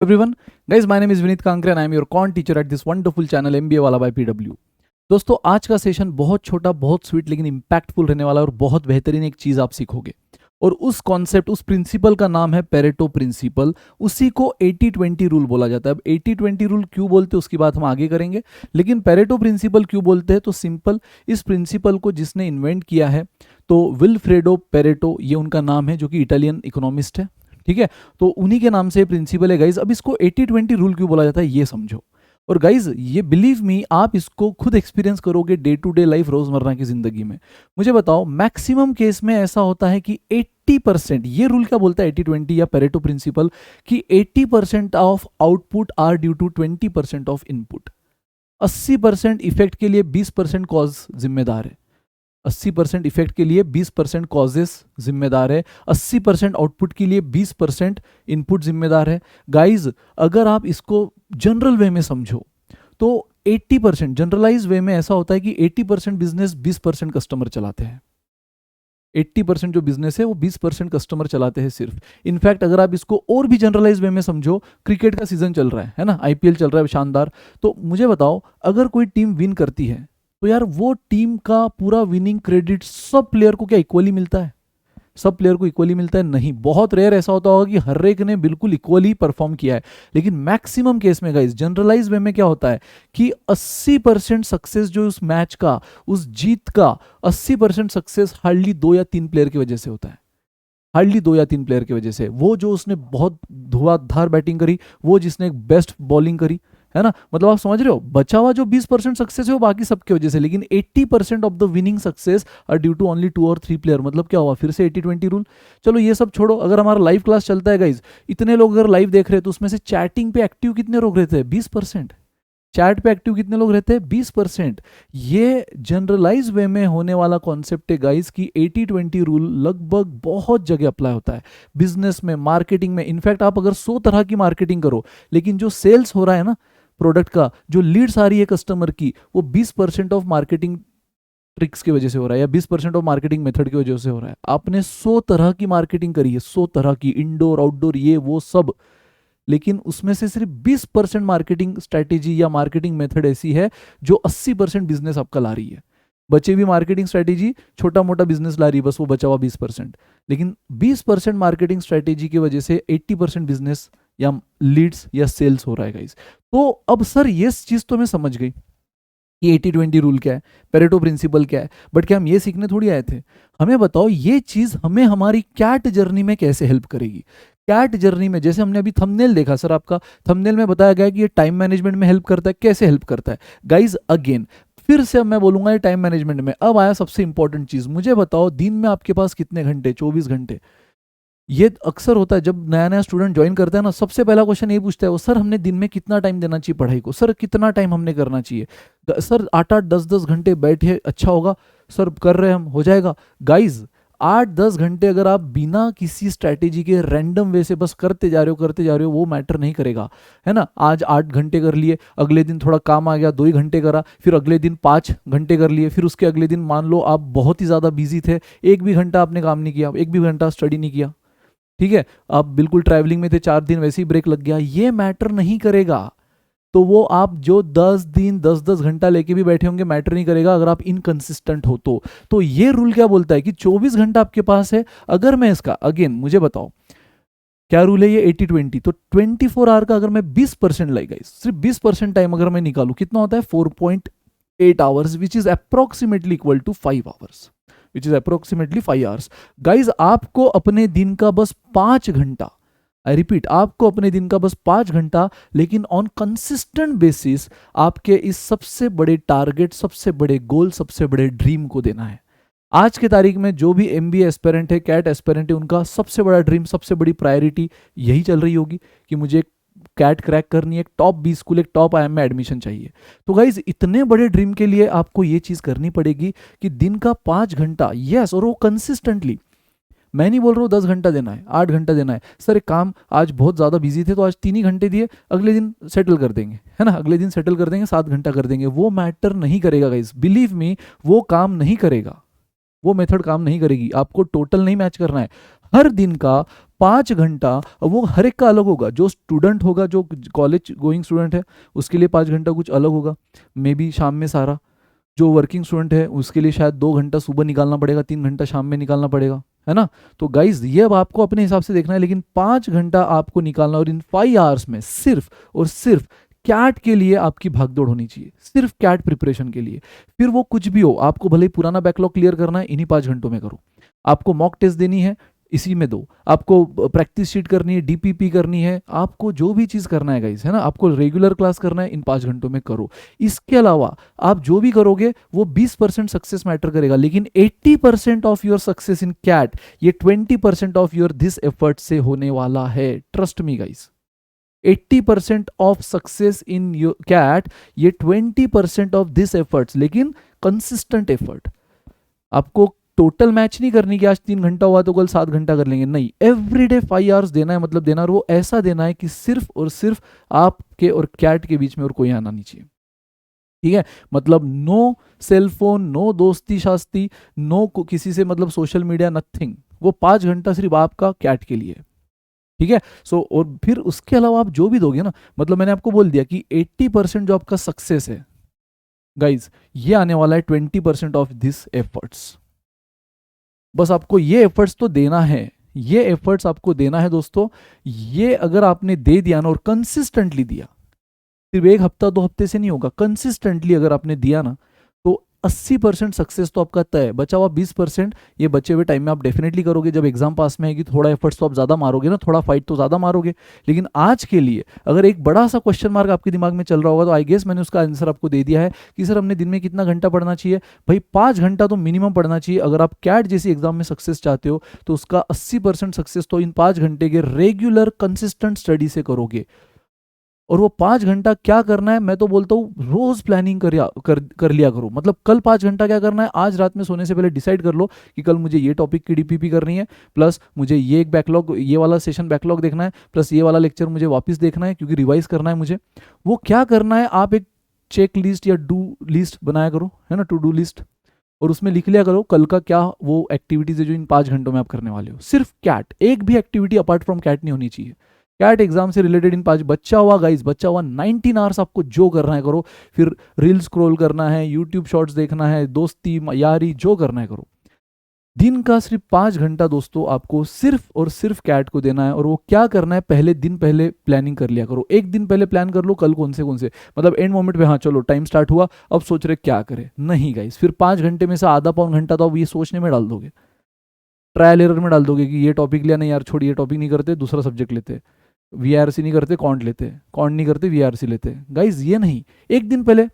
Everyone, guys, my name is Vineet Kankre and I am your quant teacher at this wonderful channel MBA वाला by PW। दोस्तों, आज का session बहुत छोटा, बहुत स्वीट लेकिन इम्पैक्टफुल रहने वाला है और बहुत बेहतरीन एक चीज आप सीखोगे। और उस कॉन्सेप्ट, उस प्रिंसिपल का नाम है पेरेटो प्रिंसिपल। उसी को 80-20 रूल बोला जाता है। अब 80-20 रूल क्यों बोलते हैं उसकी बात हम आगे करेंगे, लेकिन पेरेटो प्रिंसिपल क्यों बोलते हैं तो सिंपल, इस प्रिंसिपल को जिसने इन्वेंट किया है तो विल्फ्रेडो पेरेटो, ये उनका नाम है, जो कि इटालियन इकोनॉमिस्ट है। ठीक है, तो उन्हीं के नाम से प्रिंसिपल है गाइज। अब इसको 80-20 रूल क्यों बोला जाता है ये समझो। और गाइज ये बिलीव मी, आप इसको खुद एक्सपीरियंस करोगे डे टू डे लाइफ, रोजमर्रा की जिंदगी में। मुझे बताओ, मैक्सिमम केस में ऐसा होता है कि 80%, ये रूल क्या बोलता है 80-20 या पेरेटो प्रिंसिपल, कि 80% of output are due to 20% of input. 80% effect के लिए 20% कॉज जिम्मेदार है। 80% इफेक्ट के लिए 20% कॉजेस जिम्मेदार है। 80% आउटपुट के लिए 20% इनपुट जिम्मेदार है। गाइज अगर आप इसको जनरल वे में समझो तो 80% जनरलाइज वे में ऐसा होता है कि 80% बिजनेस 20% कस्टमर चलाते हैं। 80% जो बिजनेस है वो 20% कस्टमर चलाते हैं सिर्फ। इनफैक्ट अगर आप इसको और भी जनरलाइज वे में समझो, क्रिकेट का सीजन चल रहा है ना, आईपीएल चल रहा है शानदार, तो मुझे बताओ अगर कोई टीम विन करती है तो यार वो टीम का पूरा विनिंग क्रेडिट सब प्लेयर को क्या इक्वली मिलता है? सब प्लेयर को इक्वली मिलता है? नहीं, बहुत रेयर ऐसा होता होगा कि हर एक ने बिल्कुल इक्वली परफॉर्म किया है। लेकिन मैक्सिमम केस में गाइस, जनरलाइज वे में क्या होता है कि 80% सक्सेस जो उस मैच का, उस जीत का 80% सक्सेस हार्डली 2 या 3 प्लेयर की वजह से होता है। हार्डली 2 या 3 प्लेयर की वजह से। वो जो उसने बहुत धुआंधार बैटिंग करी, वो जिसने एक बेस्ट बॉलिंग करी, है ना, मतलब आप समझ रहे हो, बचा हुआ जो 20% सक्सेस है वो बाकी सबकी वजह से। लेकिन 80% of the winning success are due to only 2 और 3 प्लेयर। मतलब क्या हुआ, फिर से 80-20 रूल। चलो ये सब छोड़ो, अगर हमारा लाइव क्लास चलता है गाइज, इतने लोग अगर लाइव देख रहे हैं तो उसमें से चैटिंग पे एक्टिव कितने लोग रहते हैं? 20%। चैट पे एक्टिव कितने लोग रहते हैं? 20%। ये जनरलाइज वे में होने वाला कॉन्सेप्ट है गाइस कि 80-20 रूल लगभग बहुत जगह अप्लाई होता है, बिजनेस में, मार्केटिंग में। इनफैक्ट आप अगर 100 तरह की मार्केटिंग करो, लेकिन जो सेल्स हो रहा है ना प्रोडक्ट का, जो लीड्स आ रही है कस्टमर की, वो 20% ऑफ मार्केटिंग ट्रिक्स की वजह से हो रहा है या 20% ऑफ मार्केटिंग मेथड की वजह से हो रहा है। आपने 100 तरह की मार्केटिंग करी है, 100 तरह की, इंडोर आउटडोर ये वो सब, लेकिन उसमें से सिर्फ 20% मार्केटिंग स्ट्रैटेजी या मार्केटिंग मेथड ऐसी है जो 80% बिजनेस आपका ला रही है। बचे भी मार्केटिंग स्ट्रैटेजी छोटा मोटा बिजनेस ला रही है, बस वो बचा हुआ 20%। लेकिन 20% मार्केटिंग स्ट्रैटेजी की वजह से 80% बिजनेस या लीड्स या सेल्स हो रहा है गाइस। तो अब सर ये चीज तो मैं समझ गई कि 80-20 रूल क्या है, पेरेटो प्रिंसिपल क्या है, बट क्या हम ये सीखने थोड़ी आए थे? हमें बताओ ये चीज हमें हमारी कैट जर्नी में कैसे हेल्प करेगी। कैट जर्नी में, जैसे हमने अभी थंबनेल देखा, सर आपका थंबनेल में बताया गया कि ये टाइम मैनेजमेंट में हेल्प करता है। कैसे हेल्प करता है गाइज? अगेन फिर से मैं बोलूंगा ये टाइम मैनेजमेंट में। अब आया सबसे इंपॉर्टेंट चीज, मुझे बताओ दिन में आपके पास कितने घंटे? 24 घंटे। ये अक्सर होता है जब नया नया स्टूडेंट ज्वाइन करता है ना, सबसे पहला क्वेश्चन ये पूछता है वो, सर हमने दिन में कितना टाइम देना चाहिए पढ़ाई को? सर कितना टाइम हमने करना चाहिए? सर 8-8 10-10 घंटे बैठे अच्छा होगा? सर कर रहे हम, हो जाएगा? गाइज 8-10 घंटे अगर आप बिना किसी स्ट्रैटेजी के रैंडम वे से बस करते जा रहे हो, वो मैटर नहीं करेगा, है ना। आज 8 घंटे कर लिए, अगले दिन थोड़ा काम आ गया 2 ही घंटे करा, फिर अगले दिन 5 घंटे कर लिए, फिर उसके अगले दिन मान लो आप बहुत ही ज़्यादा बिजी थे, 1 भी घंटा आपने काम नहीं किया, 1 भी घंटा स्टडी नहीं किया, ठीक है, आप बिल्कुल ट्रैवलिंग में थे, 4 दिन वैसे ही ब्रेक लग गया, ये मैटर नहीं करेगा। तो वो आप जो 10 दिन 10-10 घंटा लेके भी बैठे होंगे, मैटर नहीं करेगा अगर आप इनकंसिस्टेंट हो तो ये रूल क्या बोलता है कि 24 घंटा आपके पास है। अगर मैं इसका अगेन, मुझे बताओ क्या रूल है ये 80-20, तो 24 आवर का अगर मैं 20% लाइक गाइस, सिर्फ 20% टाइम अगर मैं निकालू, कितना होता है? 4.8 hours, which is approximately equal to 5 hours, which is approximately 5 hours. Guys आपको अपने दिन का बस 5 घंटा, आई रिपीट, आपको अपने दिन का बस 5 घंटा, लेकिन ऑन कंसिस्टेंट बेसिस आपके इस सबसे बड़े टारगेट, सबसे बड़े गोल, सबसे बड़े ड्रीम को देना है। आज के तारीख में जो भी एमबीए एस्पिरेंट है, कैट एस्पिरेंट है, उनका सबसे बड़ा ड्रीम, सबसे बड़ी प्रायोरिटी यही चल रही होगी कि मुझे कैट क्रैक करनी है, एक टॉप 20 स्कूल, एक टॉप आईएम में एडमिशन चाहिए। तो गाइज इतने बड़े ड्रीम के लिए आपको ये चीज करनी पड़ेगी कि दिन का 5 घंटा, यस, और वो कंसिस्टेंटली। मैं नहीं बोल रहा हूँ 10 घंटा देना है, 8 घंटा देना है। सर एक काम, आज बहुत ज़्यादा बिजी थे तो आज 3 ही घंटे दिए, अगले दिन सेटल कर देंगे, है ना, अगले दिन सेटल कर देंगे, 7 घंटा कर देंगे, वो मैटर नहीं करेगा गाइस, बिलीव मी, वो काम नहीं करेगा, वो मेथड काम नहीं करेगी। आपको टोटल नहीं मैच करना है, हर दिन का 5 घंटा, वो हर एक का अलग होगा। जो स्टूडेंट होगा, जो कॉलेज गोइंग स्टूडेंट है, उसके लिए 5 घंटा कुछ अलग होगा, मे बी शाम में सारा। जो वर्किंग स्टूडेंट है उसके लिए शायद 2 घंटा सुबह निकालना पड़ेगा, 3 घंटा शाम में निकालना पड़ेगा, है ना। तो गाइज ये अब आपको अपने हिसाब से देखना है, लेकिन 5 घंटा आपको निकालना, और इन 5 आवर्स में सिर्फ और सिर्फ कैट के लिए आपकी भागदौड़ होनी चाहिए, सिर्फ कैट प्रिपरेशन के लिए। फिर वो कुछ भी हो, आपको भले ही पुराना बैकलॉग क्लियर करना है, इन्हीं 5 घंटों में करो। आपको मॉक टेस्ट देनी है, इसी में दो। आपको प्रैक्टिस शीट करनी है, डीपीपी करनी है, आपको जो भी चीज़ करना है गाइस, है ना, आपको रेगुलर क्लास करना है, इन 5 घंटों में करो। इसके अलावा आप जो भी करोगे वो 20% सक्सेस मैटर करेगा, लेकिन 80% of your success in CAT, ये 20% ऑफ योर दिस एफर्ट से होने वाला है। Trust me guys, 80% of success in your CAT, ये 20% ऑफ दिस एफर्ट्स, लेकिन कंसिस्टेंट एफर्ट। आपको टोटल मैच नहीं करनी कि आज 3 घंटा हुआ तो कल 7 घंटा कर लेंगे, नहीं, एवरीडे 5 आवर्स देना है, मतलब देना, और वो ऐसा देना है कि सिर्फ और सिर्फ आपके और कैट के बीच में और कोई आना नहीं चाहिए। ठीक है, मतलब नो सेल फोन, नो दोस्ती शास्ती, नो किसी से मतलब सोशल मीडिया, नथिंग। वो 5 घंटा सिर्फ आपका कैट के लिए। ठीक है, सो और फिर उसके अलावा आप जो भी दोगे ना, मतलब मैंने आपको बोल दिया कि 80% जो आपका सक्सेस है गाइज, ये आने वाला है 20% ऑफ दिस एफर्ट्स। बस आपको ये एफर्ट्स तो देना है, ये एफर्ट्स आपको देना है दोस्तों। ये अगर आपने दे दिया ना, और कंसिस्टेंटली दिया, सिर्फ 1 हफ्ता 2 हफ्ते से नहीं होगा, कंसिस्टेंटली अगर आपने दिया ना, तो 80% सक्सेस तो आपका तय है। बचा हुआ 20%, ये बचे हुए टाइम में आप डेफिनेटली करोगे। जब एग्जाम पास में आएगी, थोड़ा एफर्ट्स तो आप ज़्यादा मारोगे ना, थोड़ा फाइट तो ज़्यादा मारोगे। लेकिन आज के लिए अगर एक बड़ा सा क्वेश्चन मार्क आपके दिमाग में चल रहा होगा, तो आई गेस मैंने उसका आंसर आपको दे दिया है कि सर हमने दिन में कितना घंटा पढ़ना चाहिए। भाई 5 घंटा तो मिनिमम पढ़ना चाहिए। अगर आप कैट जैसी एग्जाम में सक्सेस चाहते हो, तो उसका 80% सक्सेस तो इन 5 घंटे के रेगुलर कंसिस्टेंट स्टडी से करोगे। और वो 5 घंटा क्या करना है, मैं तो बोलता हूँ रोज प्लानिंग कर लिया करो। मतलब कल 5 घंटा क्या करना है, आज रात में सोने से पहले डिसाइड कर लो कि कल मुझे ये टॉपिक की डीपीपी करनी है, प्लस मुझे ये एक बैकलॉग, ये वाला सेशन बैकलॉग देखना है, प्लस ये वाला लेक्चर मुझे वापस देखना है क्योंकि रिवाइज करना है मुझे। वो क्या करना है, आप एक चेक लिस्ट या डू लिस्ट बनाया करो, है ना, टू डू लिस्ट, और उसमें लिख लिया करो कल का क्या वो एक्टिविटीज है जो इन 5 घंटों में आप करने वाले हो। सिर्फ कैट, एक भी एक्टिविटी अपार्ट फ्रॉम कैट नहीं होनी चाहिए। कैट एग्जाम से रिलेटेड इन 5, बच्चा हुआ गाइस, बच्चा हुआ 19 आवर्स आपको जो करना है करो। फिर रील स्क्रॉल करना है, यूट्यूब शॉर्ट्स देखना है, दोस्ती यारी जो करना है करो। दिन का सिर्फ 5 घंटा दोस्तों आपको सिर्फ और सिर्फ कैट को देना है। और वो क्या करना है, पहले दिन पहले प्लानिंग कर लिया करो। एक दिन पहले प्लान कर लो कल कौन से, मतलब एंड मोमेंट पे हाँ चलो टाइम स्टार्ट हुआ, अब सोच रहे क्या करें, नहीं गाइस, फिर 5 घंटे में से आधा पौन घंटा तो आप ये सोचने में डाल दोगे, ट्रायल एरर में डाल दोगे कि ये टॉपिक लिया, नहीं यार छोड़, ये टॉपिक नहीं करते, दूसरा सब्जेक्ट लेते, वीआरसी नहीं करते, कॉन्ट लेते, कॉन्ट नहीं करते, वीआरसी लेते। गाइज ये नहीं, एक दिन पहले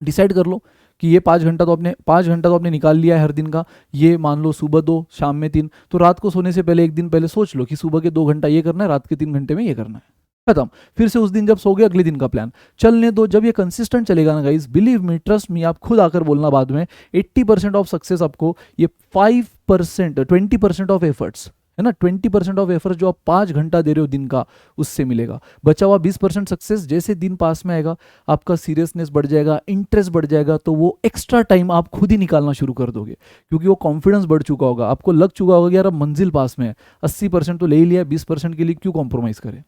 डिसाइड कर लो कि ये 5 घंटा तो आपने निकाल लिया है हर दिन का। ये मान लो सुबह 2, शाम में 3, तो रात को सोने से पहले एक दिन पहले सोच लो कि सुबह के 2 घंटा ये करना है, रात के 3 घंटे में ये करना है, खत्म। फिर से उस दिन जब सोगे अगले दिन का प्लान चलने दो। जब ये कंसिस्टेंट चलेगा ना guys, believe me, trust me, आप खुद आकर बोलना बाद में, 80% ऑफ सक्सेस आपको ये 5%, 20% ऑफ एफर्ट्स, है ना, 20% ऑफ एफर्ट जो आप 5 घंटा दे रहे हो दिन का, उससे मिलेगा। बचा हुआ 20% सक्सेस जैसे दिन पास में आएगा, आपका सीरियसनेस बढ़ जाएगा, इंटरेस्ट बढ़ जाएगा, तो वो एक्स्ट्रा टाइम आप खुद ही निकालना शुरू कर दोगे, क्योंकि वो कॉन्फिडेंस बढ़ चुका होगा, आपको लग चुका होगा कि यार अब मंजिल पास में है, 80% तो ले ही लिया, 20% के लिए क्यों कॉम्प्रोमाइज करें।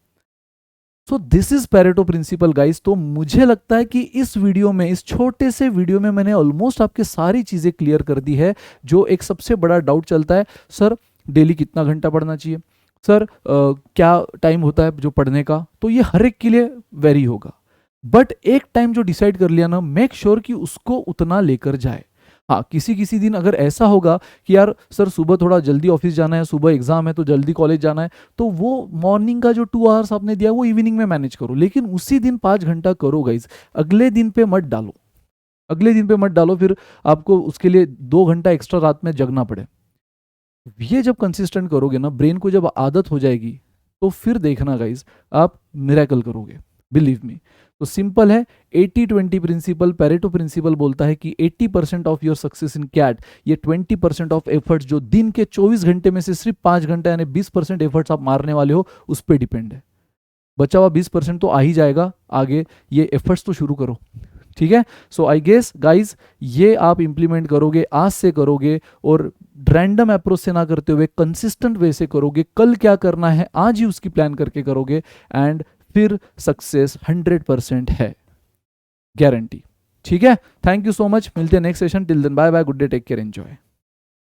So this is Pareto principle guys. तो मुझे लगता है कि इस वीडियो में, इस छोटे से वीडियो में मैंने ऑलमोस्ट आपके सारी चीजें क्लियर कर दी है। जो एक सबसे बड़ा डाउट चलता है, सर डेली कितना घंटा पढ़ना चाहिए, सर क्या टाइम होता है जो पढ़ने का, तो ये हर एक के लिए वेरी होगा। बट एक टाइम जो डिसाइड कर लिया ना, मेक श्योर कि उसको उतना लेकर जाए। हाँ, किसी किसी दिन अगर ऐसा होगा कि यार सर सुबह थोड़ा जल्दी ऑफिस जाना है, सुबह एग्जाम है तो जल्दी कॉलेज जाना है, तो वो मॉर्निंग का जो 2 आवर्स आपने दिया वो इवनिंग में मैनेज करो, लेकिन उसी दिन 5 घंटा करो गाइज। अगले दिन पे मत डालो, अगले दिन पे मत डालो, फिर आपको उसके लिए 2 घंटा एक्स्ट्रा रात में जगना पड़े। ये जब कंसिस्टेंट करोगे ना, ब्रेन को जब आदत हो जाएगी, तो फिर देखना गाइज आप मिरेकल करोगे, बिलीव मी। तो सिंपल है, 80-20 प्रिंसिपल, पैरेटो प्रिंसिपल बोलता है कि 80% of your success in CAT, ये 20% ऑफ एफर्ट्स जो दिन के 24 घंटे में से सिर्फ 5 घंटे यानी 20% एफर्ट्स आप मारने वाले हो, उस पर डिपेंड है। बचा हुआ 20% तो आ ही जाएगा आगे, ये एफर्ट्स तो शुरू करो। ठीक है। सो आई गेस गाइज ये आप इंप्लीमेंट करोगे, आज से करोगे और रैंडम अप्रोच से ना करते हुए कंसिस्टेंट वे से करोगे, कल क्या करना है आज ही उसकी प्लान करके करोगे, एंड फिर सक्सेस 100% है, गारंटी। ठीक है, थैंक यू सो मच, मिलते हैं next session, till then bye bye, good day, take care, enjoy.